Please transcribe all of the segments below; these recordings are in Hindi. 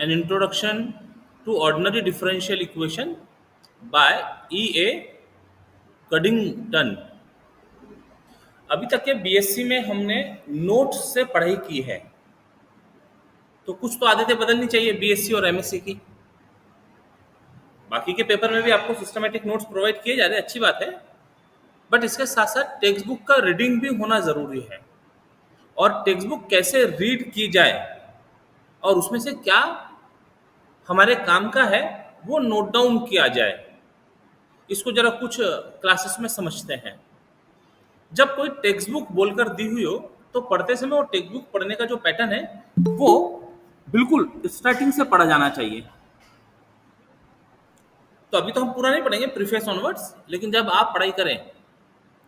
N introduction to ordinary differential equation by E.A. Coddington. अभी तक के बीएससी में हमने नोट्स से पढ़ाई की है, तो कुछ तो आदतें बदलनी चाहिए बीएससी और एमएससी की। बाकी के पेपर में भी आपको सिस्टमेटिक नोट्स प्रोवाइड किए जा रहे हैं, अच्छी बात है, बट इसके साथ साथ टेक्स्ट बुक का रीडिंग भी होना जरूरी है। और टेक्स्ट बुक कैसे रीड की जाए और उसमें से क्या हमारे काम का है वो नोट डाउन किया जाए, इसको जरा कुछ क्लासेस में समझते हैं। जब कोई टेक्स्ट बुक बोलकर दी हुई हो तो पढ़ते समय वो टेक्स्ट बुक पढ़ने का जो पैटर्न है वो बिल्कुल स्टार्टिंग से पढ़ा जाना चाहिए। तो अभी तो हम पूरा नहीं पढ़ेंगे प्रीफेस ऑनवर्ड्स, लेकिन जब आप पढ़ाई करें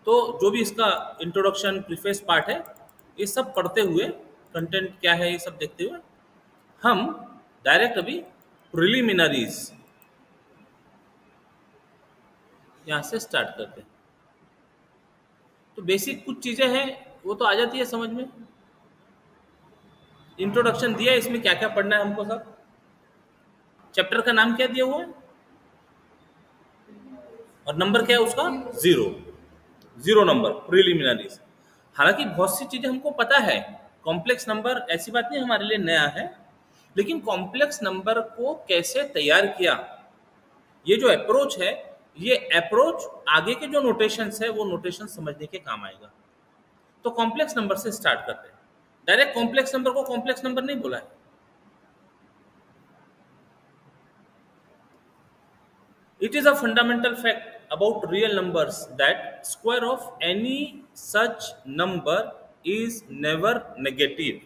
तो जो भी इसका इंट्रोडक्शन प्रीफेस पार्ट है ये सब पढ़ते हुए, कंटेंट क्या है ये सब देखते हुए हम डायरेक्ट अभी प्रिलिमिनरीज यहाँ से स्टार्ट करते हैं। तो बेसिक कुछ चीजें हैं वो तो आ जाती है समझ में। इंट्रोडक्शन दिया है, इसमें क्या क्या पढ़ना है हमको सब। चैप्टर का नाम क्या दिया हुआ है और नंबर क्या है उसका, 0 नंबर प्रिलिमिनरीज। हालांकि बहुत सी चीजें हमको पता है, कॉम्प्लेक्स नंबर ऐसी बात नहीं हमारे लिए नया है, लेकिन कॉम्प्लेक्स नंबर को कैसे तैयार किया, ये जो अप्रोच है, ये अप्रोच आगे के जो नोटेशंस है वो नोटेशन समझने के काम आएगा। तो कॉम्प्लेक्स नंबर से स्टार्ट करते हैं। डायरेक्ट कॉम्प्लेक्स नंबर को कॉम्प्लेक्स नंबर नहीं बोला है। It is a fundamental fact about real numbers that square of any such number is never negative।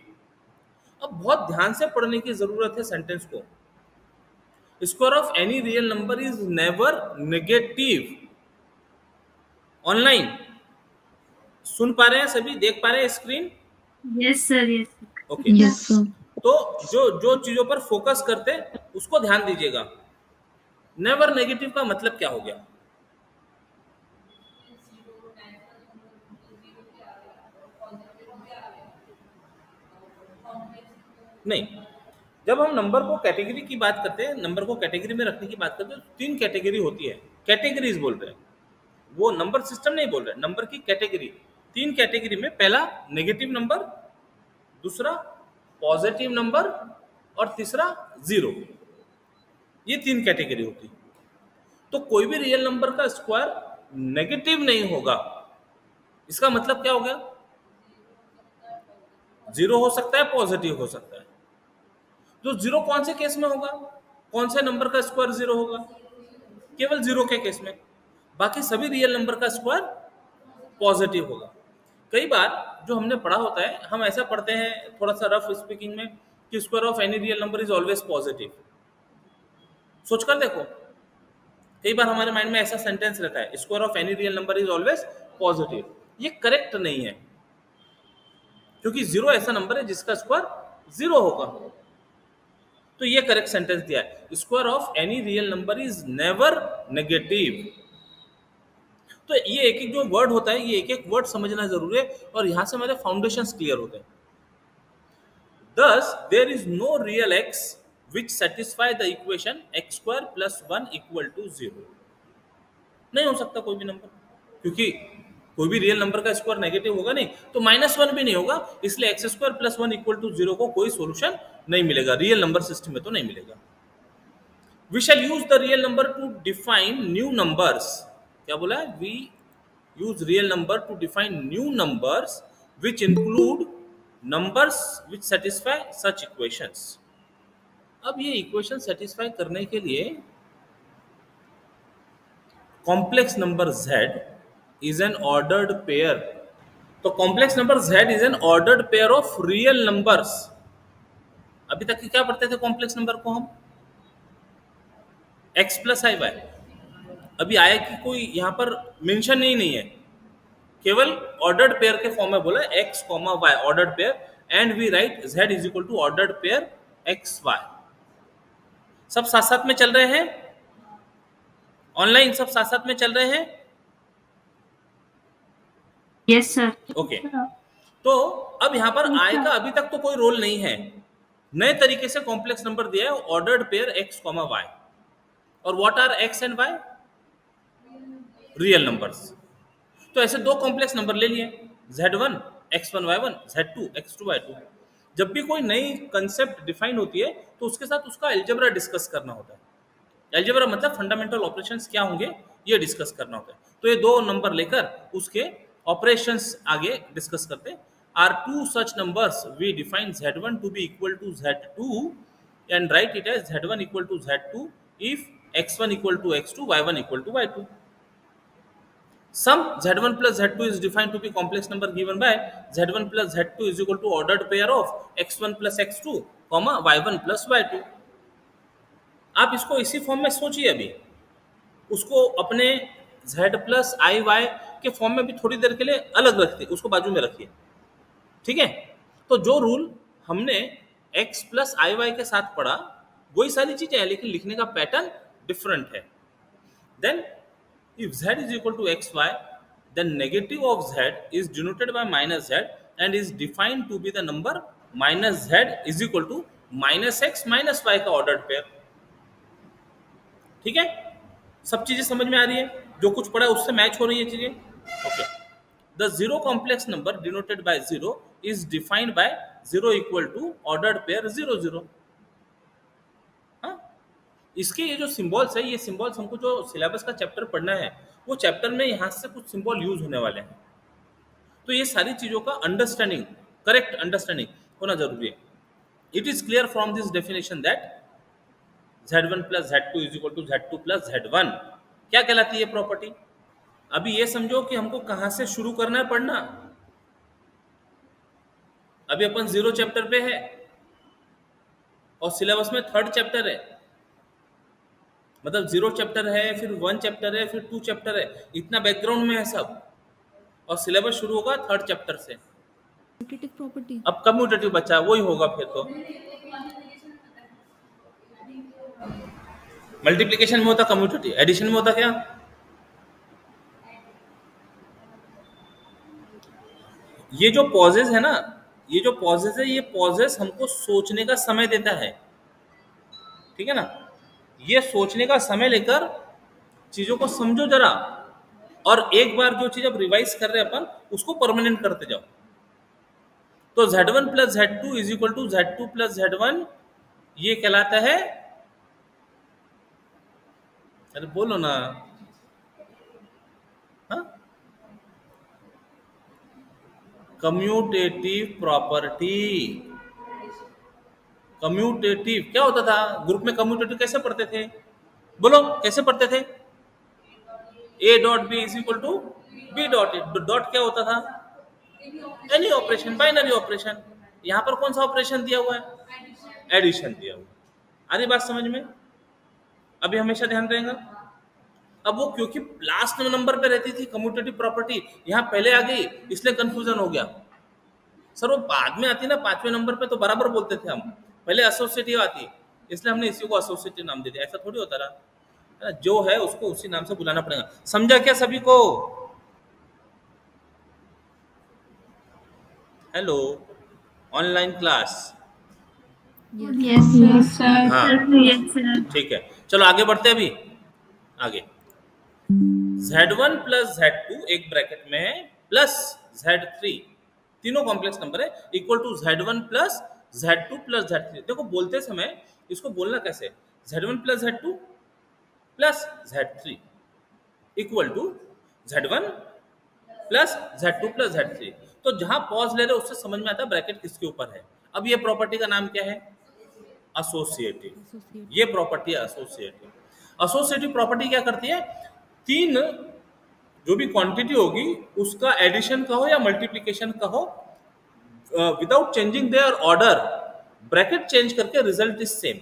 अब बहुत ध्यान से पढ़ने की जरूरत है सेंटेंस को। Square of any real number is never negative. Online सुन पा रहे हैं सभी, देख पा रहे हैं screen? Yes sir, yes okay. Yes sir. तो जो चीजों पर फोकस करते उसको ध्यान दीजिएगा। नेवर नेगेटिव का मतलब क्या हो गया? नहीं, जब हम नंबर को कैटेगरी की बात करते हैं, नंबर को कैटेगरी में रखने की बात करते हैं, तो 3 कैटेगरी होती है। कैटेगरीज बोल रहे हैं, वो नंबर सिस्टम नहीं बोल रहे, नंबर की कैटेगरी। 3 कैटेगरी में पहला नेगेटिव नंबर, दूसरा पॉजिटिव नंबर और तीसरा 0। ये 3 कैटेगरी होती है। तो कोई भी रियल नंबर का स्क्वायर नेगेटिव नहीं होगा। इसका मतलब क्या हो गया? 0 हो सकता है, पॉजिटिव हो सकता है। तो 0 कौन से केस में होगा? कौन से नंबर का स्क्वायर 0 होगा? केवल 0 के केस में। बाकी सभी रियल नंबर का स्क्वायर पॉजिटिव होगा। कई बार जो हमने पढ़ा होता है, हम ऐसा पढ़ते हैं थोड़ा सा रफ स्पीकिंग में कि square of any real number is always positive. सोचकर देखो, कई बार हमारे माइंड में ऐसा सेंटेंस रहता है, square of any real number is always positive. ये करेक्ट नहीं है, क्योंकि 0 ऐसा नंबर है जिसका स्क्वायर 0 होगा। तो ये करेक्ट सेंटेंस दिया है, square of any real number is never negative. तो ये एक एक जो वर्ड होता है, ये एक एक वर्ड समझना जरूरी है, और यहां से हमारे फाउंडेशंस क्लियर होते हैं। Thus, there is no real x which satisfy the equation x square plus 1 equal to 0। नहीं हो सकता कोई भी नंबर, क्योंकि कोई भी रियल नंबर का स्क्वायर नेगेटिव होगा नहीं, तो -1 भी नहीं होगा, इसलिए x square plus 1 equal to 0 को कोई सोल्यूशन नहीं मिलेगा, रियल नंबर सिस्टम में तो नहीं मिलेगा। We shall use the real number to define new numbers. क्या बोला है? We use real number to define new numbers which include numbers which satisfy such equations. अब ये इक्वेशन सेटिस्फाई करने के लिए complex number z is an ordered pair। तो complex number z is an ordered pair of real numbers। अभी तक क्या पढ़ते थे कॉम्प्लेक्स नंबर को हम? x प्लस आई वाई। अभी आया कि कोई यहाँ पर मेंशन ही नहीं है, केवल ऑर्डर्ड पेयर के फॉर्म में बोला x, y ordered pair, and we write z is equal to ordered pair x, y। सब साथ साथ में चल रहे हैं? ऑनलाइन सब साथ साथ में चल रहे हैं? Yes sir. ओके। तो अब यहाँ पर आई का अभी तक तो कोई रोल नहीं है, नए तरीके से कॉम्प्लेक्स नंबर दिया है ऑर्डर्ड पेयर x, y, और what are x and y? Real numbers. तो ऐसे दो कॉम्प्लेक्स नंबर ले लिए, z1 x1 y1, z2 x2 y2। जब भी कोई नई कंसेप्ट डिफाइन होती है तो उसके साथ उसका अलजेब्रा डिस्कस करना होता है। अलजेब्रा मतलब फंडामेंटल ऑपरेशंस क्या होंगे ये डिस्कस करना होता है। तो ये दो नंबर लेकर उसके ऑपरेशंस आगे डिस्कस करते हैं। Are two such numbers we define z1 to be equal to z2 and write it as z1 equal to z2 if x1 equal to x2 y1 equal to y2। Sum z1 plus z2 is defined to be complex number given by z1 plus z2 is equal to ordered pair of x1 plus x2, y1 plus y2। आप इसको इसी फॉर्म में सोचिए, अभी उसको अपने z प्लस आई वाई के फॉर्म में भी थोड़ी देर के लिए अलग रखते, उसको बाजू में रखिए, ठीक है। तो जो रूल हमने x प्लस आई वाई के साथ पढ़ा वही सारी चीजें हैं, लेकिन लिखने का पैटर्न डिफरेंट है। Then if z is equal to xy, then negative of z is denoted by minus z and is defined to be the number minus z is equal to minus x minus y का ordered pair। ठीक है, सब चीजें समझ में आ रही है, जो कुछ पढ़ा है उससे मैच हो रही है चीजें। Okay, the zero complex number denoted by zero is defined by zero equal to ordered pair 0 0। इसके ये जो सिंबल्स है, ये सिंबल्स हमको जो सिलेबस का चैप्टर पढ़ना है वो चैप्टर में यहाँ से कुछ सिंबल यूज होने वाले हैं। तो ये सारी चीजों का अंडरस्टैंडिंग, करेक्ट अंडरस्टैंडिंग होना जरूरी है। It is clear from this definition that z1 plus z2 is equal to z2 plus z1 क्या कहलाती है प्रॉपर्टी। अभी ये समझो कि हमको कहाँ से शुरू करना है पढ़ना। अभी अपन 0 चैप्टर पे है और सिलेबस में 3rd चैप्टर है, मतलब 0 चैप्टर है, फिर 1 चैप्टर है, फिर 2 चैप्टर है, इतना बैकग्राउंड में है सब, और सिलेबस शुरू होगा 3rd चैप्टर से। प्रॉपर्टी अब कम्यूटेटिव बचा वही होगा, फिर तो मल्टीप्लिकेशन में होता कम्यूटेटिव, एडिशन में होता क्या? ये जो पॉजेज है ना, ये जो पॉजेज है, ये पॉजेज हमको सोचने का समय देता है, ठीक है ना। ये सोचने का समय लेकर चीजों को समझो जरा, और एक बार जो चीज अब रिवाइज कर रहे हैं अपन उसको परमानेंट करते जाओ। तो z1 plus z2 is equal to z2 plus z1 ये कहलाता है, अरे बोलो ना, कम्यूटेटिव प्रॉपर्टी। कम्यूटेटिव क्या होता था? ग्रुप में कम्यूटेटिव कैसे पढ़ते थे? बोलो कैसे पढ़ते थे? a dot b is equal to b dot a. Dot क्या होता था? Any operation, binary operation. यहाँ पर कौन सा ऑपरेशन दिया हुआ है? एडिशन दिया हुआ है। आ रही बात समझ में? अभी हमेशा ध्यान रहेगा। अब वो क्योंकि लास्ट नंबर पे रहती थी कम्यूटेटिव प्रॉपर्टी, यहाँ पहले आ गई इसलिए कंफ्यूजन हो गया। सर वो बाद में आती ना 5वें नंबर पे तो बराबर बोलते थे हम, पहले एसोसिएटिव आती इसलिए हमने इसी को एसोसिएटिव नाम दे दिया। ऐसा थोड़ी होता रहा, जो है उसको उसी नाम से बुलाना पड़ेगा। समझा क्या सभी को? Hello, online class? Yes sir. हाँ ठीक है, चलो आगे बढ़ते हैं। अभी आगे z1 प्लस z2 एक ब्रैकेट में प्लस z3, तीनों कॉम्प्लेक्स नंबर है, equal to z1 plus z2 plus z3। देखो बोलते समय इसको बोलना कैसे, z1 plus z2 plus z3 equal to z1 plus z2 plus z3। तो जहां पॉज ले रहे हो उससे समझ में आता है ब्रैकेट किसके ऊपर है। अब ये प्रॉपर्टी का नाम क्या है? एसोसिएटिव। ये प्रॉपर्टी है एसोसिएटिव। एसोसिएटिव प्रॉपर्टी क्या करती है? तीन जो भी क्वांटिटी होगी उसका एडिशन कहो या मल्टीप्लिकेशन कहो, without changing their order, bracket change करके रिजल्ट इज सेम।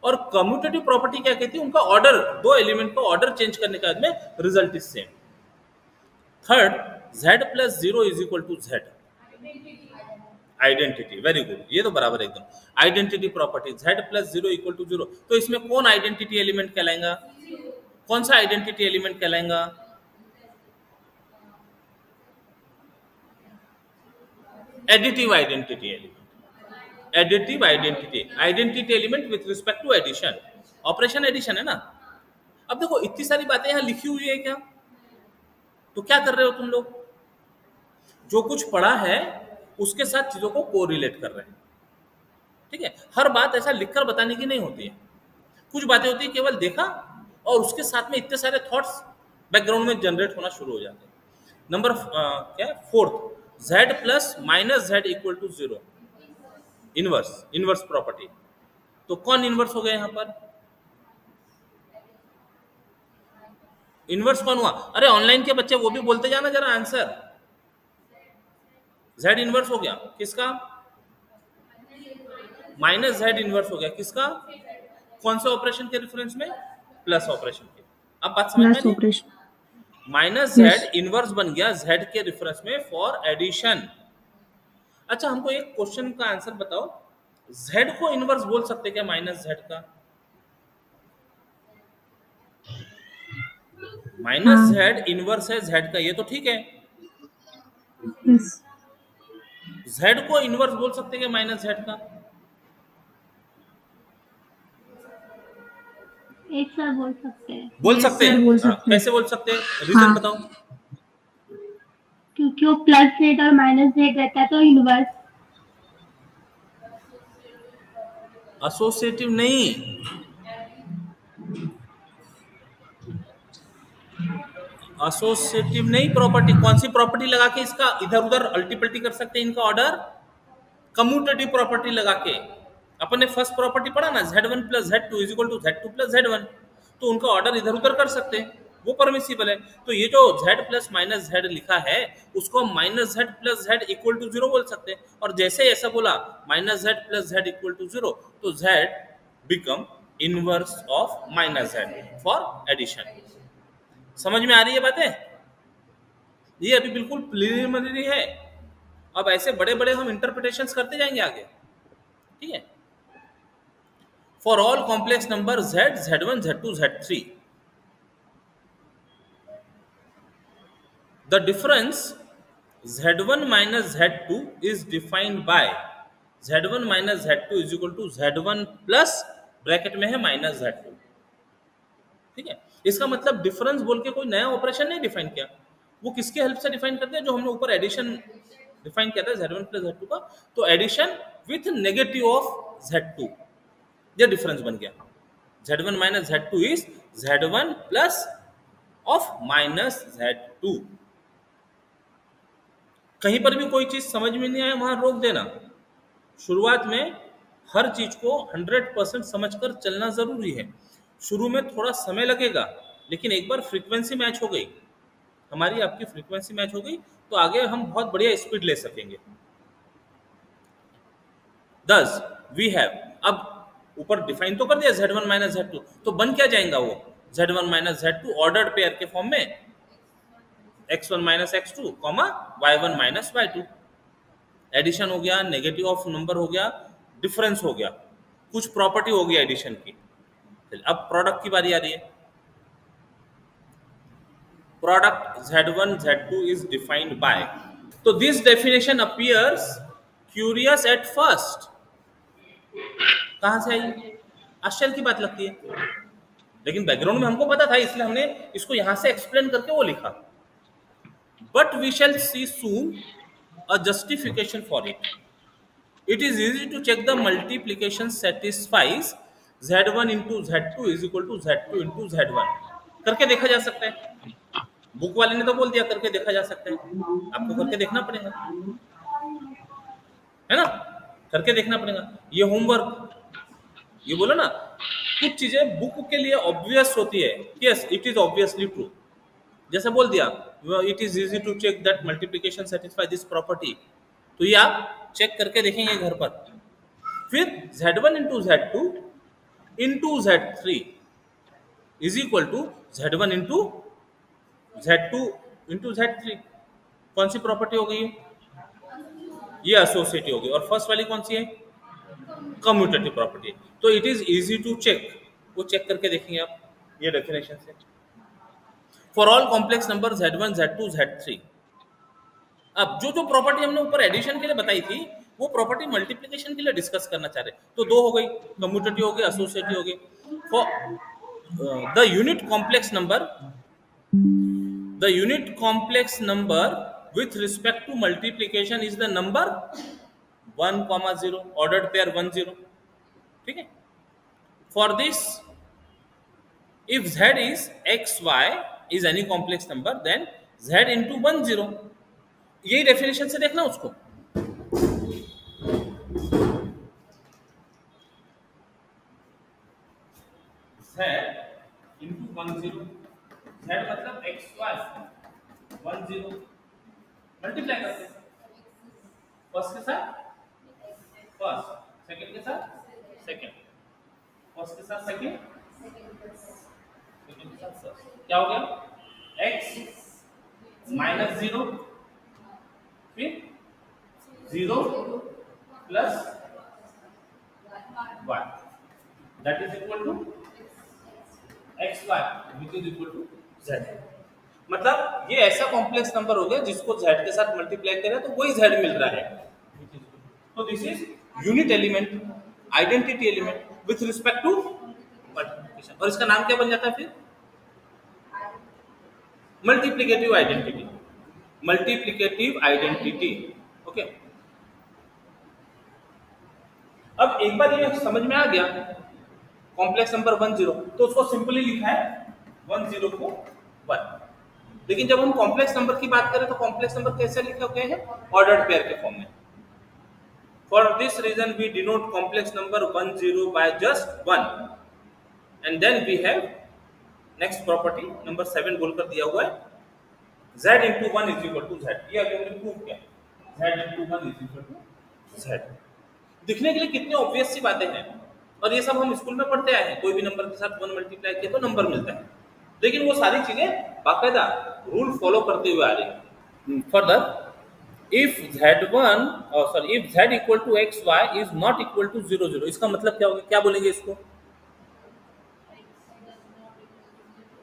और कम्यूटेटिव प्रॉपर्टी क्या कहती है? उनका ऑर्डर, दो एलिमेंट का ऑर्डर चेंज करने के बाद में result is same. Third, z plus 0 is equal to z, identity. Very good, ये तो बराबर एकदम। Identity property z plus 0 equal to 0। तो इसमें कौन आइडेंटिटी एलिमेंट कहलाएगा? कौन सा आइडेंटिटी एलिमेंट कहलाएगा? Additive identity element. Additive identity element with respect to addition, operation addition है ना। अब देखो इतनी सारी बातें यहाँ लिखी हुई है क्या, तो क्या कर रहे हो तुम लोग, जो कुछ पढ़ा है उसके साथ चीजों को कोरिलेट कर रहे हैं, ठीक है। हर बात ऐसा लिखकर बताने की नहीं होती है, कुछ बातें होती है केवल देखा और उसके साथ में इतने सारे थॉट्स बैकग्राउंड में जनरेट होना शुरू हो जाते हैं। नंबर क्या fourth, z plus minus z equal to 0, inverse property. तो कौन इनवर्स हो गया यहाँ पर, इनवर्स कौन हुआ, अरे ऑनलाइन के बच्चे वो भी बोलते जाना जरा आंसर। z इनवर्स हो गया किसका, माइनस z इनवर्स हो गया किसका, कौन से ऑपरेशन के रेफरेंस में, प्लस ऑपरेशन के। अब बात समझ में प्लस आई, operation. Minus yes z inverse बन गया z के रेफरेंस में फॉर एडिशन। अच्छा हमको एक क्वेश्चन का आंसर बताओ, z को इनवर्स बोल सकते क्या माइनस z का, माइनस हाँ z इनवर्स है z का, ये तो ठीक है। यस z को इनवर्स बोल सकते क्या माइनस z का, एक साथ बोल सकते हैं बोल यस सकते सर हैं, बोल हाँ, सकते हैं। कैसे बोल सकते हैं, रीजन हाँ बताओ। क्योंकि वो प्लस जेड और माइनस जेड रहता है तो इनवर्स। एसोसिएटिव नहीं, एसोसिएटिव नहीं प्रॉपर्टी, कौन सी प्रॉपर्टी लगा के इसका इधर उधर अल्टी पल्टी कर सकते हैं इनका ऑर्डर, कम्यूटेटिव प्रॉपर्टी लगा के। अपन ने फर्स्ट प्रॉपर्टी पढ़ा ना, z1 plus z2 is equal to z2 plus z1, तो उनका ऑर्डर इधर उधर कर सकते हैं, वो परमिसिबल है। तो ये जो z प्लस माइनस z लिखा है उसको हम minus z plus z equal to 0 बोल सकते हैं, और जैसे ऐसा बोला minus z plus z equal to 0, तो z become inverse of minus z for addition. समझ में आ रही है बातें, ये अभी बिल्कुल प्रिलिमिनरी है, अब ऐसे बड़े बड़े हम इंटरप्रिटेशंस करते जाएंगे आगे, ठीक है। For all complex number z, z1, z2, z3, the difference z1 minus z2 is defined by z1 minus z2 is equal to z1 plus bracket में है माइनस z2, ठीक है। इसका मतलब डिफरेंस बोल के कोई नया ऑपरेशन नहीं डिफाइन किया, वो किसके हेल्प से डिफाइन करते हैं, जो हमने ऊपर एडिशन डिफाइन किया था z1 प्लस z2 का, तो addition with negative of z2, ये डिफरेंस बन गया। z1 minus z2 is z1 plus of minus z2। कहीं पर भी कोई चीज समझ में नहीं आए वहां रोक देना, शुरुआत में हर चीज को 100% समझकर चलना जरूरी है। शुरू में थोड़ा समय लगेगा, लेकिन एक बार फ्रीक्वेंसी मैच हो गई, हमारी आपकी फ्रीक्वेंसी मैच हो गई, तो आगे हम बहुत बढ़िया स्पीड ले सकेंगे। दस वी हैव, अब ऊपर डिफाइन तो कर दिया z1 माइनस z2, तो बन क्या जाएगा वो z1 minus z2 ordered pair के फॉर्म में x1 minus x2 comma y1 minus y2। Addition हो गया, नेगेटिव ऑफ नंबर हो गया, डिफरेंस हो गया, कुछ प्रॉपर्टी हो गया एडिशन की। अब प्रोडक्ट की बारी आ रही है, product z1 z2 is defined by, तो this definition appears curious at first. कहां से आई, आश्चर्य की बात लगती है, लेकिन बैकग्राउंड में हमको पता था, इसलिए हमने इसको यहां से एक्सप्लेन करके वो लिखा। But we shall see soon a justification for it. It is easy to check the multiplication satisfies z1 into z2 is equal to z2 into z1। करके देखा जा सकता है, बुक वाले ने तो बोल दिया करके देखा जा सकता है, आपको करके देखना पड़ेगा, है ना, करके देखना पड़ेगा। ये होमवर्क, ये बोला ना, कुछ चीजें बुक के लिए ऑब्वियस होती है, yes it is obviously true, जैसे बोल दिया it is easy to check that multiplication satisfy this property, तो ये आप चेक करके देखेंगे घर पर। फिर z1 into z2 into z3 is equal to z1 into z2 into z3, कौन सी प्रॉपर्टी हो गई है, ये एसोसिएटिव हो गई, और फर्स्ट वाली कौन सी है, कम्यूटेटिव प्रॉपर्टी। तो it is easy to check, वो चेक करके देखेंगे आप ये डेफिनेशन से। For all complex number z1 z2 z3, अब जो जो प्रॉपर्टी हमने ऊपर एडिशन के लिए बताई थी, वो प्रॉपर्टी मल्टीप्लिकेशन के लिए डिस्कस करना चाह रहे हैं। तो दो हो गई, कम्यूटेटिव हो गई, एसोसिएटिव हो गई। For the unit complex number, the unit complex number with respect to multiplication is the number 1,0 ordered pair 1 0, ठीक है। For this, if z is x y is any complex number, then z into 1 0, यही डेफिनेशन से देखना उसको। z into 1 0, z मतलब x y 1 0 मल्टीप्लाई करते हैं, फर्स्ट के साथ फर्स्ट, सेकंड के साथ सेकंड, फर्स्ट के साथ सेकंड, सेकंड के साथ फर्स्ट। क्या हो गया? x माइनस 0 फिर 0 plus y, that is equal to x y which is equal to z. मतलब ये ऐसा कॉम्प्लेक्स नंबर हो गया जिसको z के साथ मल्टीप्लाई करें तो वही z मिल रहा है। तो this is unit element, identity element with respect to multiplication, और इसका नाम क्या बन जाता है फिर? Multiplicative identity, multiplicative identity. Okay, अब एक बार ये समझ में आ गया कॉम्प्लेक्स नंबर 1 0, तो उसको सिंपली लिखा है 1 0 को 1। लेकिन जब हम कॉम्प्लेक्स नंबर की बात करें तो कॉम्प्लेक्स नंबर कैसे लिखे गए हैं? ऑर्डर्ड पेयर के फॉर्म में। For this reason we denote complex number 1 0 by just 1, and then we have next property number 7 बोलकर दिया हुआ है, z into 1 is equal to z। ये अभी हमने प्रूव किया, z into 1 is equal to z। दिखने के लिए कितनी ऑब्वियस सी बातें हैं, और ये सब हम स्कूल में पढ़ते आए हैं। कोई भी नंबर के साथ 1 मल्टीप्लाई किया तो नंबर मिलता है, लेकिन वो सारी चीजें बाकायदा रूल फॉलो करते हुए आ रही है। Further, if z equal to x y is not equal to 0 0, इसका मतलब क्या होगा? क्या बोलेंगे इसको?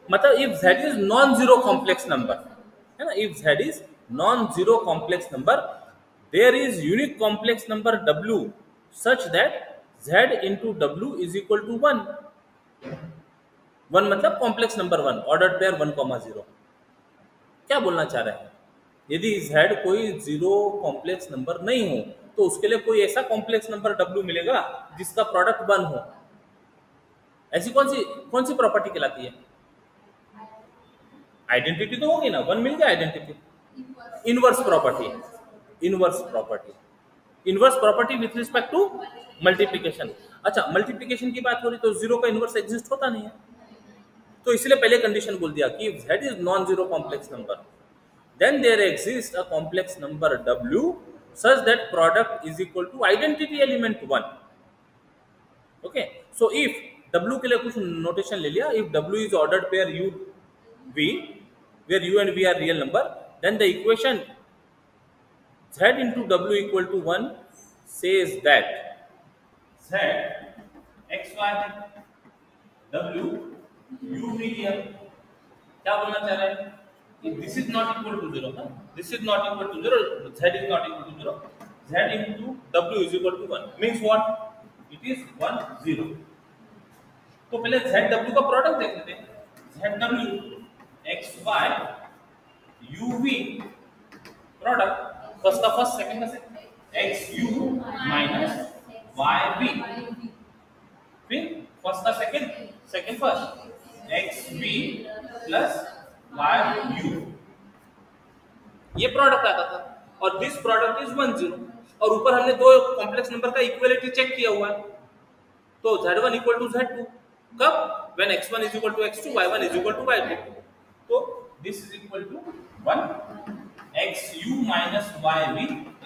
मतलब if z is non zero complex number, है ना, if z is non zero complex number, there is unique complex number w such that z into w is equal to 1। 1 मतलब कॉम्प्लेक्स नंबर 1, ऑर्डर्ड पेयर 1,0। क्या बोलना चाह रहे हैं? यदि z कोई जीरो कॉम्प्लेक्स नंबर नहीं हो तो उसके लिए कोई ऐसा कॉम्प्लेक्स नंबर w मिलेगा जिसका प्रोडक्ट 1 हो। ऐसी कौन सी प्रॉपर्टी कहलाती है? आइडेंटिटी तो होगी ना, 1 मिल गया identity. Inverse property, inverse property, inverse property with respect to multiplication. अच्छा, मल्टीप्लिकेशन की बात हो रही तो जीरो का इनवर्स एग्जिस्ट होता नहीं है, तो इसलिए पहले कंडीशन बोल दिया कि z is non zero complex number, then there exist a complex number w such that product is equal to identity element 1। Okay, so if w के लिए कुछ नोटेशन ले लिया, if w is ordered pair u v where u and v are real number, then the equation z into w equal to 1 says that z x y w u v here। क्या बोलना चाह रहे हैं? This is not equal to 0, this is not equal to 0, z is not equal to 0, z into w is equal to 1 means what? It is 1 0। तो पहले z w का प्रोडक्ट देख लेते हैं। z w x y u v product, first का फर्स्ट, सेकंड का second, x u minus y v, फिर फर्स्ट का second, second first, x v plus y u, ये प्रोडक्ट आता था। और दिस प्रोडक्ट इज 1 0, और ऊपर हमने दो कॉम्प्लेक्स नंबर का इक्वलिटी चेक किया हुआ है, तो z1 इक्वल टू z2 कब? When x1 is equal to x2, y1 is equal to y2। तो this is equal to 1, xu minus yv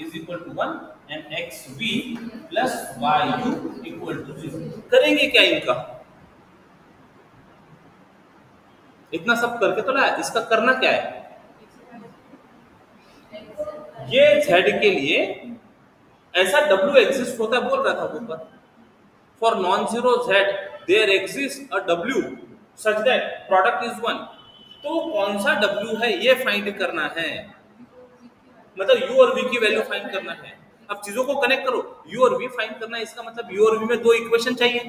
is equal to 1 and xv plus yu equal to 0। करेंगे क्या इनका? इतना सब करके तो लाया, इसका करना क्या है? ये z के लिए ऐसा w एग्जिस्ट होता है, बोल रहा था ऊपर, for non zero z there exist a w such that product is 1। तो कौन सा w है ये फाइंड करना है, मतलब u और v की वैल्यू फाइंड करना है। अब चीजों को कनेक्ट करो, u और v फाइंड करना है, इसका मतलब u और v में दो इक्वेशन चाहिए,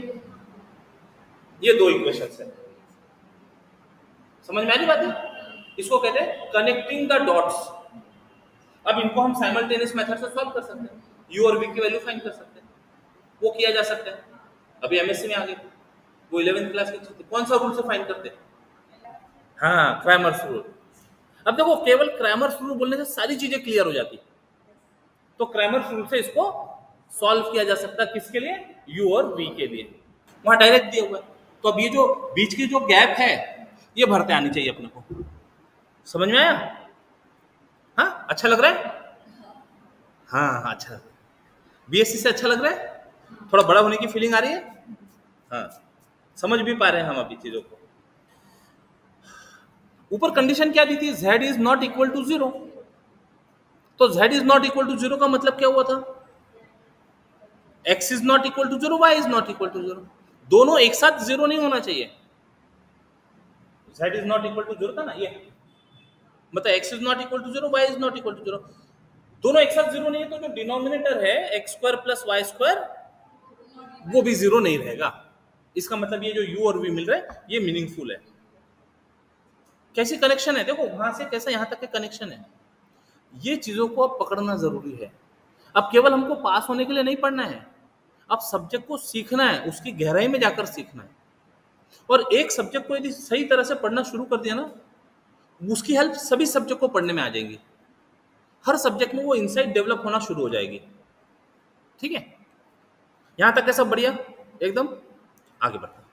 ये दो इक्वेशन है। समझ में आ रही बात है? इसको कहते हैं कनेक्टिंग द डॉट्स। अब इनको हम साइमल्टेनियस मेथड से सॉल्व कर सकते हैं, u और v की वैल्यू फाइंड कर सकते हैं, वो किया जा सकता है। अभी एमएससी में आ गए, वो 11th क्लास के कौन सा रूल से फाइंड करते हैं? हाँ, क्रैमर्स रूल। अब देखो, केवल क्रैमर्स रूल बोलने से सारी चीजें क्लियर हो जाती, तो क्रैमर्स रूल से इसको सॉल्व किया जा सकता है। किसके लिए? u और v के लिए। वहां डायरेक्ट दिया हुआ है, तो अब ये जो बीच की जो गैप है ये भरते आनी चाहिए अपने को। समझ में आया? हाँ, अच्छा लग रहा है? हाँ, अच्छा लग रहा है। बीएससी से अच्छा लग रहा है? थोड़ा बड़ा होने की फीलिंग आ रही है? हाँ, समझ भी पा रहे हैं हम अभी चीजों को। ऊपर कंडीशन क्या दी थी? z is not equal to 0। तो z is not equal to 0 का मतलब क्या हुआ था? x is not equal to 0, y is not equal to 0। दोनों एक साथ 0 नहीं होना चाहिए। z is not equal to 0 था ना, ये मतलब x is not equal to 0, y is not equal to 0। दोनों एक साथ 0 नहीं है, तो जो डिनोमिनेटर है x² प्लस y² वो भी 0 नहीं रहेगा। इसका मतलब ये जो u और v मिल रहा है ये मीनिंगफुल है। कैसी कनेक्शन है? देखो, वहां से कैसा यहां तक के कनेक्शन है, ये चीजों को अब पकड़ना जरूरी है। अब केवल हमको पास होने के लिए नहीं पढ़ना है, अब सब्जेक्ट को सीखना है, उसकी गहराई में जाकर सीखना है। और एक सब्जेक्ट को यदि सही तरह से पढ़ना शुरू कर दिया ना, उसकी हेल्प सभी सब्जेक्ट को पढ़ने में आ जाएगी। हर सब्जेक्ट में वो इनसाइट डेवलप होना शुरू हो जाएगी। ठीक है, यहां तक कैसा? बढ़िया, एकदम। आगे बढ़ते हैं।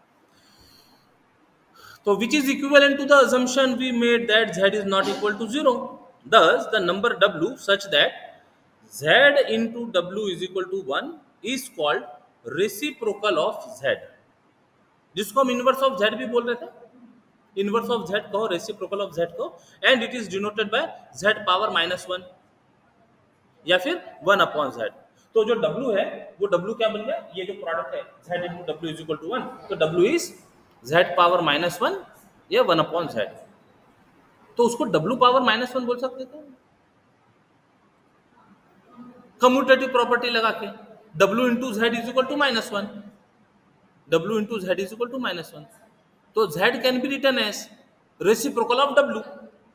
तो which is equivalent to the assumption we made that z is not equal to 0. Thus, the number w such that z into w is equal to 1 is called reciprocal of z, जिसको हम इनवर्स ऑफ z भी बोल रहे थे। इनवर्स ऑफ z कहो, रेसिप्रोकल ऑफ z कहो, and it is denoted by z power -1 या फिर 1 अपॉन z। तो जो w है वो w क्या बन गया? ये जो प्रोडक्ट है z into w is equal to 1, तो w इज z पावर -1 या 1 अपॉन z। तो उसको w पावर -1 बोल सकते थे कम्यूटेटिव प्रॉपर्टी लगा के, w into z is equal to -1, w into z is equal to -1। तो z can be written as reciprocal of w,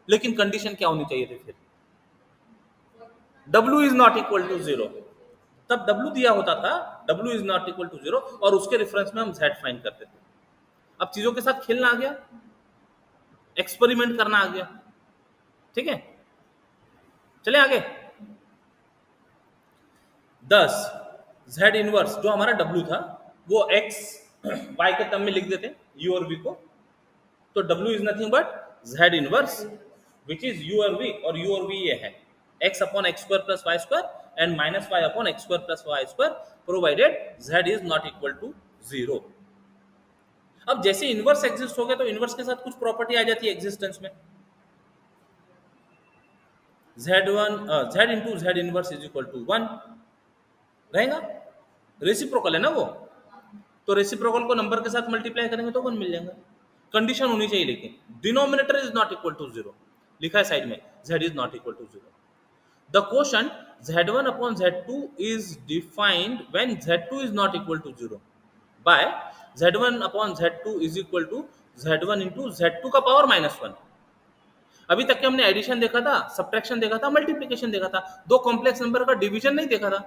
लेकिन कंडीशन क्या होनी चाहिए थी फिर? w is not equal to 0। तब w दिया होता था w is not equal to 0, और उसके रेफरेंस में हम z फाइंड करते थे। अब चीजों के साथ खेलना आ गया, एक्सपेरिमेंट करना आ गया। ठीक है, चले आगे। 10 z इनवर्स जो हमारा w था वो x y के टर्म में लिख देते u और v को, तो w is nothing but z inverse which is u और v, और u और v ये है x upon x² plus y² and -y upon x² plus y² provided z is not equal to 0। अब जैसे इनवर्स एग्जिस्ट हो गया तो इनवर्स के साथ कुछ प्रॉपर्टी आ जाती है एग्जिस्टेंस में। z into z inverse is equal to 1 रहेगा, रेसिप्रोकल है ना वो, तो रेसिप्रोकल को नंबर के साथ मल्टीप्लाई करेंगे तो 1 मिल जाएगा। कंडीशन होनी चाहिए लेकिन denominator is not equal to 0, लिखा है साइड में z is not equal to 0। The quotient z1 upon z2 is defined when z2 is not equal to 0 by z1 upon z2 is equal to z1 into z2 का पावर -1। अभी तक के हमने एडिशन देखा था, सब्ट्रैक्शन देखा था, मल्टीप्लिकेशन देखा था, दो कॉम्प्लेक्स नंबर का डिवीजन नहीं देखा था।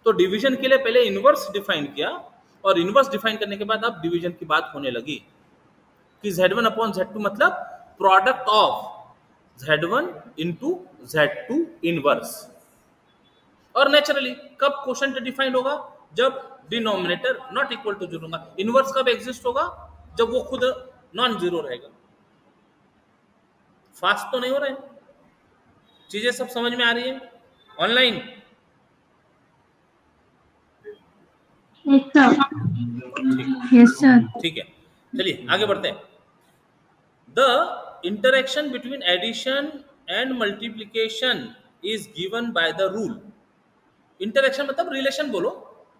तो डिवीजन के लिए पहले इनवर्स डिफाइन किया, और इनवर्स डिफाइन करने के बाद अब डिवीजन की बात होने लगी कि z1 अपॉन z2 मतलब product of z1 into z2 inverse. और नेचुरली कब क्वोशंट डिफाइंड होगा? जब डिनोमिनेटर नॉट इक्वल टू 0 होगा। इनवर्स कब एग्जिस्ट होगा? जब वो खुद नॉन जीरो रहेगा। फास्ट तो नहीं हो रहे, चीजें सब समझ में आ रही है? Online yes sir. ठीक है, चलिए आगे बढ़ते हैं। The interaction between addition and multiplication is given by the rule. Interaction मतलब रिलेशन बोलो,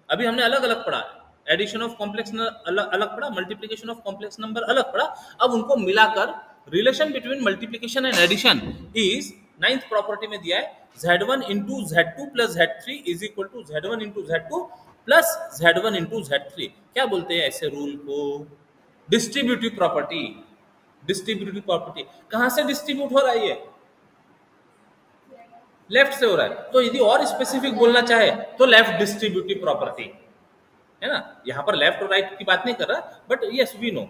अभी हमने अलग अलग पढ़ा, एडिशन ऑफ कॉम्प्लेक्स अलग पढ़ा, मल्टीप्लिकेशन ऑफ कॉम्प्लेक्स नंबर अलग पढ़ा। अब उनको मिलाकर relation between multiplication and addition is 9th property में दिया है Z1 into Z2 plus Z3 is equal to Z1 into Z2 plus Z1 into Z3। क्या बोलते हैं ऐसे रूल को? Distributive property. डिस्ट्रीब्यूटिव प्रॉपर्टी कहां से डिस्ट्रीब्यूट हो रहा है? ये लेफ्ट से हो रहा है। तो यदि और स्पेसिफिक बोलना चाहे तो लेफ्ट डिस्ट्रीब्यूटिव प्रॉपर्टी है ना। यहां पर लेफ्ट और राइट की बात नहीं कर रहा, बट यस वी नो,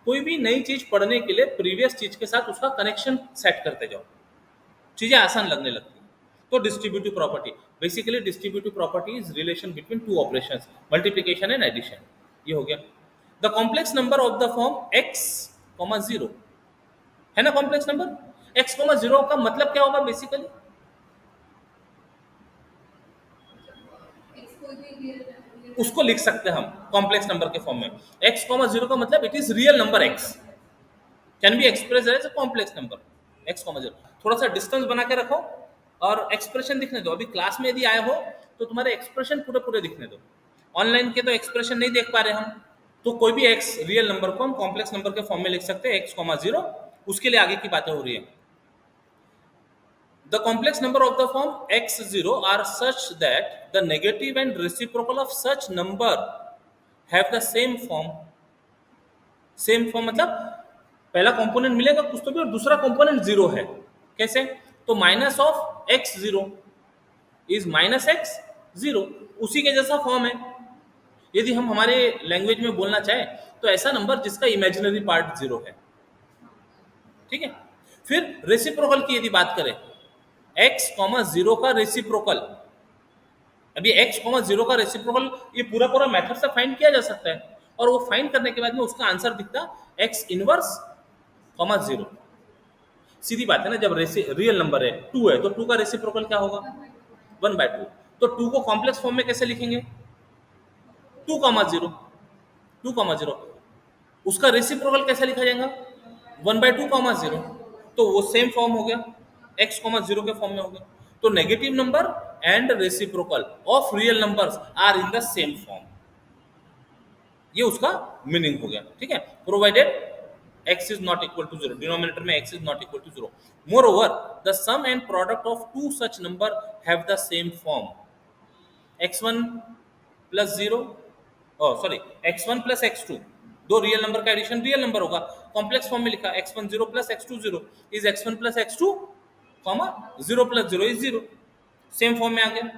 कोई भी नई चीज पढ़ने के लिए प्रीवियस चीज के साथ उसका कनेक्शन सेट करते जाओ, चीजें आसान लगने लगती है। तो distributive property, basically distributive property is relation between two operations, multiplication and addition. ये हो गया। The complex number of the form x, 0 है ना। कॉम्प्लेक्स नंबर x, 0 का मतलब क्या होगा? बेसिकली उसको लिख सकते हैं हम कॉम्प्लेक्स नंबर के फॉर्म में। x, 0 का मतलब it is real number x, can be express as a complex number x, 0। थोड़ा सा डिस्टेंस बना के रखो और एक्सप्रेशन दिखने दो। अभी क्लास में यदि आए हो तो तुम्हारे एक्सप्रेशन पूरे पूरे दिखने दो। ऑनलाइन के तो एक्सप्रेशन नहीं देख पा रहे हम, तो कोई भी x रियल नंबर को हम कॉम्प्लेक्स नंबर के फॉर्म में लिख सकते हैं, x, 0। उसके लिए आगे की बातें हो रही है। The complex number of the form x0 are such that the negative and reciprocal of such number have the same form। Same form मतलब पहला कंपोनेंट मिलेगा कुछ तो भी और दूसरा कंपोनेंट 0 है। कैसे? तो minus of x0 is minus x0, उसी के जैसा फॉर्म है। यदि हम हमारे लैंग्वेज में बोलना चाहे तो ऐसा नंबर जिसका इमेजिनरी पार्ट 0 है। ठीक है। फिर रेसिप्रोकल की यदि बात करें, x, 0 का रेसिप्रोकल, अभी x, 0 का रेसिप्रोकल ये पूरा पूरा मेथड से फाइंड किया जा सकता है, और वो फाइंड करने के बाद में उसका आंसर दिखता x इनवर्स, 0। सीधी बात है ना। जब रियल नंबर है 2 है तो 2 का रेसिप्रोकल क्या होगा? 1/2। तो 2 को कॉम्प्लेक्स फॉर्म में कैसे लिखेंगे? 2, 0, 2, 0। उसका रेसिप्रोकल कैसे लिखा जाएगा? 1/2, 0। तो वो सेम फॉर्म हो गया, x, 0 के फॉर्म में हो गया। तो negative number and reciprocal of real numbers are in the same form, ये उसका मीनिंग हो गया। ठीक है। Provided x is not equal to 0, denominator में x is not equal to 0। Moreover, the sum and product of two such number have the same form, x1 plus 0, x1 plus x2, दो रियल नंबर का एडिशन रियल नंबर होगा। कॉम्प्लेक्स फॉर्म में लिखा x10 plus x20 is x1 plus x2, 0 plus 0 is 0, same form में आ गया।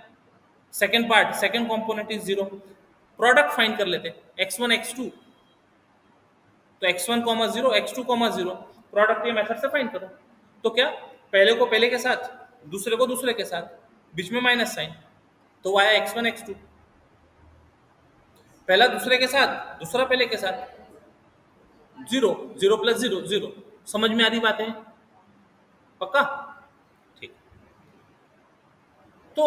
Second part, second component is 0। Product find कर लेते, x1 x2, तो x1, 0, x2, 0, प्रोडक्ट ये मेथड से फाइंड करो। तो क्या? पहले को पहले के साथ, दूसरे को दूसरे के साथ, बीच में माइनस साइन, तो आया x1 x2। पहला दूसरे के साथ, दूसरा पहले के साथ, 0, 0 plus 0, 0। समझ में आ रही बातें? पक्का? ठीक। तो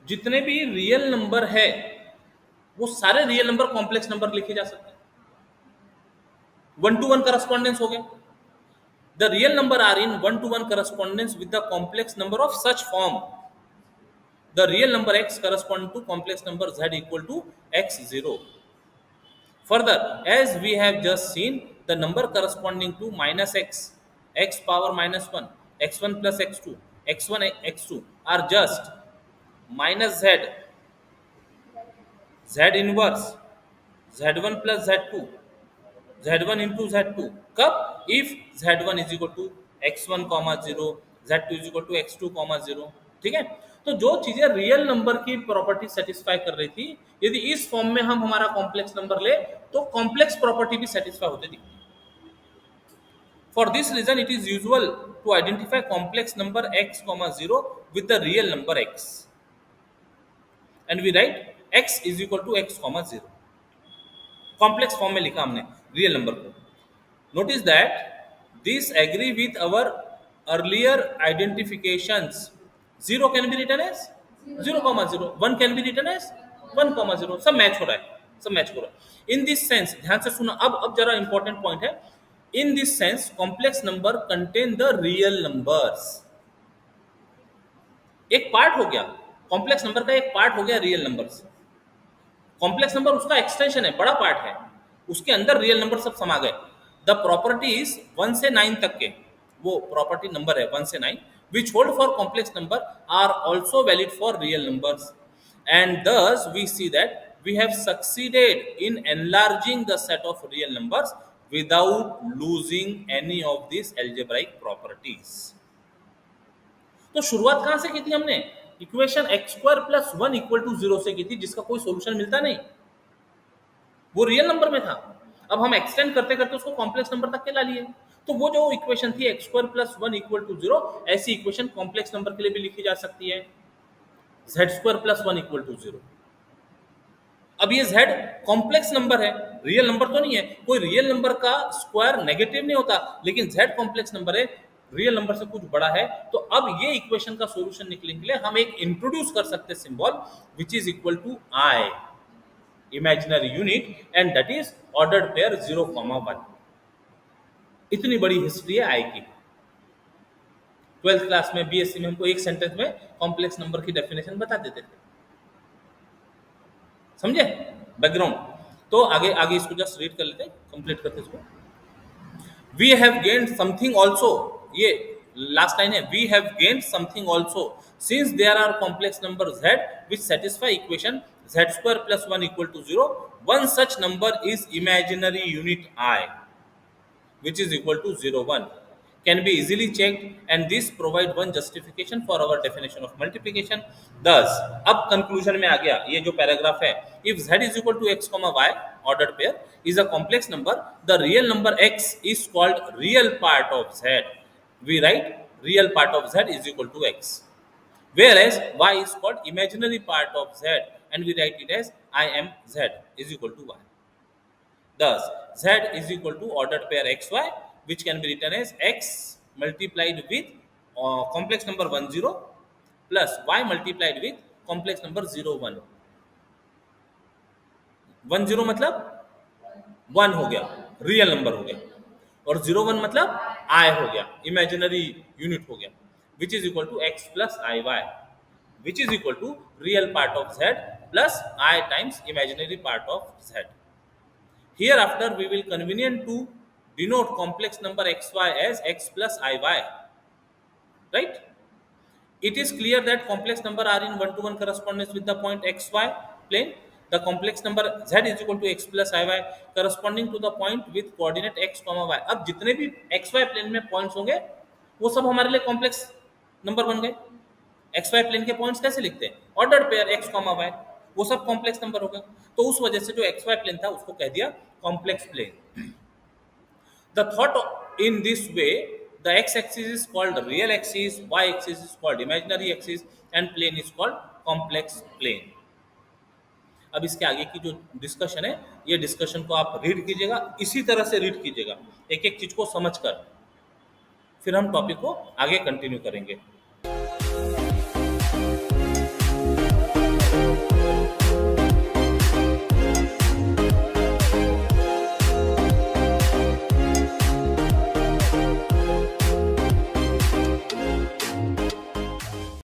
जितने भी रियल नंबर है वो सारे रियल नंबर कॉम्प्लेक्स नंबर लिखे जा सकते हैं। 1-to-1 correspondence हो गया। The real number are in 1-to-1 correspondence with the complex number of such form. The real number x correspond to complex number z equal to x0. Further, as we have just seen, the number corresponding to minus x, x power minus 1, x1 plus x2, x1 x2 are just minus z, z inverse, z1 plus z2, z1 into z2। कब? if z1 is equal to x1, 0, z2 is equal to x2, 0। ठीक है। तो जो चीजें रियल नंबर की प्रॉपर्टी सेटिस्फाई कर रही थी, यदि इस फॉर्म में हम हमारा कॉम्प्लेक्स नंबर ले तो कॉम्प्लेक्स प्रॉपर्टी भी सेटिस्फाई होती दिखती है। For this reason it is usual to identify complex number x, 0 with the real number x, and we write x is equal to x, 0। Complex form में लिखा हमने रियल नंबर को। Notice that this agree with our earlier identifications. 0 can be written as 0, 0, 1 can be written as 1, 0। सब मैच हो रहा है, सब मैच हो रहा है। इन दिस सेंस, ध्यान से सुना, अब जरा इंपॉर्टेंट पॉइंट है। In this sense complex number contain the real numbers. एक पार्ट हो गया कॉम्प्लेक्स नंबर का, एक पार्ट हो गया रियल नंबर्स। कॉम्प्लेक्स नंबर उसका एक्सटेंशन है, बड़ा पार्ट है, उसके अंदर रियल नंबर सब समा गए। द प्रॉपर्टीज 1 से 9 तक के, वो प्रॉपर्टी नंबर है 1 से 9, which hold for complex number are also valid for real numbers, and thus we see that we have succeeded in enlarging the set of real numbers without losing any of these algebraic properties. तो शुरुआत कहां से की थी हमने? Equation x square plus 1 equal to 0 से की थी, जिसका कोई सॉल्यूशन मिलता नहीं, वो रियल नंबर में था। अब हम एक्सटेंड करते करते उसको कॉम्प्लेक्स नंबर तक के ला लिए, तो वो जो इक्वेशन थी x square plus 1 equal to 0, ऐसी इक्वेशन कॉम्प्लेक्स नंबर के लिए भी लिखी जा सकती है, z square plus 1 equal to 0। अब ये z कॉम्प्लेक्स नंबर है, रियल नंबर तो नहीं है, कोई रियल नंबर का स्क्वायर नेगेटिव नहीं होता, लेकिन z कॉम्प्लेक्स नंबर है, रियल नंबर से कुछ बड़ा है। तो अब ये इक्वेशन का सॉल्यूशन निकलने के लिए हम एक इंट्रोड्यूस कर सकते हैं symbol which is equal to i imaginary unit, and that is ordered pair 0,1। इतनी बड़ी हिस्ट्री है i की। 12th क्लास में बीएससी में हमको एक सेंटेंस में कॉम्प्लेक्स नंबर की डेफिनेशन बता देते थे, समझे बैकग्राउंड। तो आगे आगे इसको जस्ट रीड कर लेते, कंप्लीट करते इसको। We have gained something also, ये लास्ट लाइन है, we have gained something also since there are complex number z which satisfy equation z square plus 1 equal to 0, one such number is imaginary unit I which is equal to 0, 1, can be easily checked, and this provide one justification for our definition of multiplication. Thus, अब conclusion में आ गया, ये जो पैराग्राफ है, if z is equal to x, y ordered pair is a complex number, the real number x is called real part of z. We write real part of z is equal to x, whereas y is called imaginary part of z, and we write it as I am z is equal to y. Thus, z is equal to ordered pair xy, which can be written as x multiplied with complex number 1 0 plus y multiplied with complex number 0 1। 1 0 मतलब 1 हो गया, रियल नंबर हो गया, और 0 1 मतलब i हो गया, इमेजिनरी यूनिट हो गया, which is equal to x plus iy, which is equal to real part of z plus I times imaginary part of z. Hereafter we will convenient to denote complex number xy as x plus iy, right? It is clear that complex number are in one-to-one correspondence with the point xy plane. The complex number z is equal to x plus iy corresponding to the point with coordinate x, y. अब जितने भी xy plane में points होंगे वो सब हमारे लिए complex number बन गए। xy plane के points कैसे लिखते हैं? Ordered pair x, y, वो सब complex number हो गए। तो उस वजह से जो xy plane था उसको कह दिया complex plane। The thought in this way, the x-axis is called real axis, y-axis is called imaginary axis, and plane is called complex plane. अब इसके आगे की जो डिस्कशन है, ये डिस्कशन को आप रीड कीजिएगा, इसी तरह से रीड कीजिएगा, एक एक चीज को समझकर, फिर हम टॉपिक को आगे कंटिन्यू करेंगे।